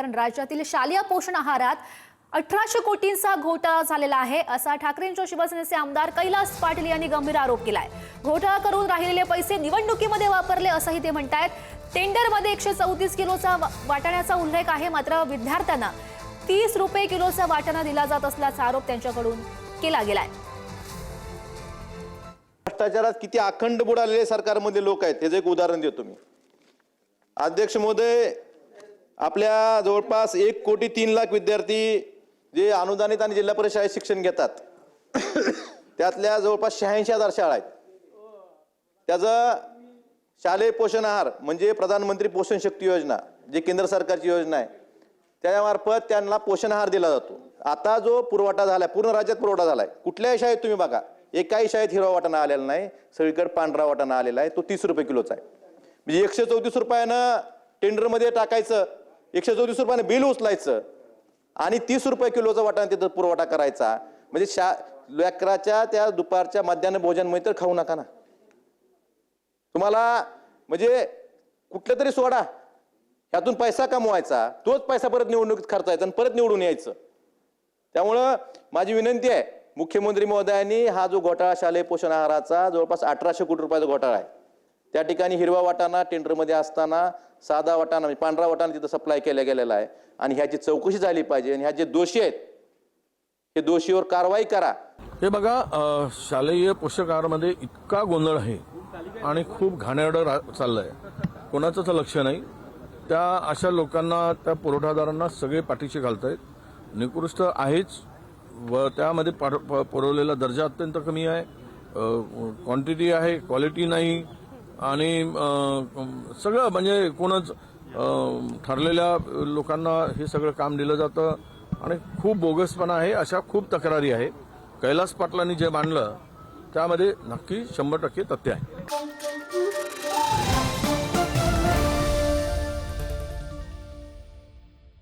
कारण राज्यातील शालेय पोषण आहारात 1800 कोटींचा घोटाळा झालेला आहे, असा ठाकरेंच्या शिवसेनेचे आमदार कैलास पाटील यांनी गंभीर आरोप केलाय। घोटाळा करून राहिलेले पैसे निवडणुकीमध्ये वापरले असंही ते म्हणतायत। टेंडरमध्ये 134 किलोचा वाटाण्याचा उल्लेख आहे, मात्र विद्यार्थ्यांना 30 रुपये किलोचा वाटाणा दिला जात असल्याचा आरोप त्यांच्याकडून केला गेलाय। भ्रष्टाचारात किती अखंड बुडालेले सरकारमध्ये लोक आहेत त्याचं एक उदाहरण देतो मी। अध्यक्ष महोदय, आपल्या जवळपास 1,03,00,000 विद्यार्थी जे अनुदानित आणि जिल्हा परिषद शाळेत शिक्षण घेतात त्यातल्या जवळपास 86,000 शाळा आहेत। त्याचा शालेय पोषण आहार म्हणजे प्रधानमंत्री पोषण शक्ती योजना जे केंद्र सरकारची योजना आहे त्यामार्फत त्यांना पोषण आहार दिला जातो। आता जो पुरवठा झालाय पूर्ण राज्यात पुरवठा झालाय, कुठल्याही शाळेत तुम्ही बघा एकाही शाळेत हिरवा वाटाणा आलेला नाही, सगळीकडे पांढरा वाटाणा आलेला आहे। तो 30 रुपये किलोचा आहे। म्हणजे 134 रुपयानं टेंडरमध्ये टाकायचं, 134 रुपयानं बिल उचलायचं आणि 30 रुपये किलोचा वाटाणा तिथं पुरवठा करायचा। म्हणजे लेकराच्या त्या दुपारच्या मध्यान्ह भोजन मिळतं तर खाऊ नका ना तुम्हाला, म्हणजे कुठलं तरी सोडा ह्यातून पैसा कमवायचा, तोच पैसा परत निवडणुकीत खर्चायचा आणि परत निवडून यायचं। त्यामुळं माझी विनंती आहे मुख्यमंत्री महोदयांनी हा जो घोटाळा शालेय पोषण आहाराचा जवळपास 1800 कोटी रुपयाचा घोटाळा आहे, त्या ठिकाणी हिरवा वाटाणा टेंडरमध्ये असताना साधा वाटाणा म्हणजे पांढरा वाटाणा तिथं सप्लाय केला गेलेला आहे आणि ह्याची चौकशी झाली पाहिजे आणि ह्या जे दोषी आहेत हे दोषीवर कारवाई करा। हे बघा, शालेय पोषक आहारामध्ये इतका गोंधळ आहे आणि खूप घाणेरडं चाललंय, कोणाचंच लक्ष नाही। त्या अशा लोकांना, त्या पुरवठादारांना सगळे पाठीशी घालतायत। निकृष्ट आहेच व त्यामध्ये पुरवलेला दर्जा अत्यंत कमी आहे, क्वांटिटी आहे, क्वालिटी नाही आणि सगळं म्हणजे कोणच ठरलेल्या लोकांना हे सगळं काम दिलं जातं आणि खूप बोगसपणा आहे। अशा खूप तक्रारी आहे। कैलास पाटलांनी जे मांडलं त्यामध्ये नक्की 100% तथ्य आहे।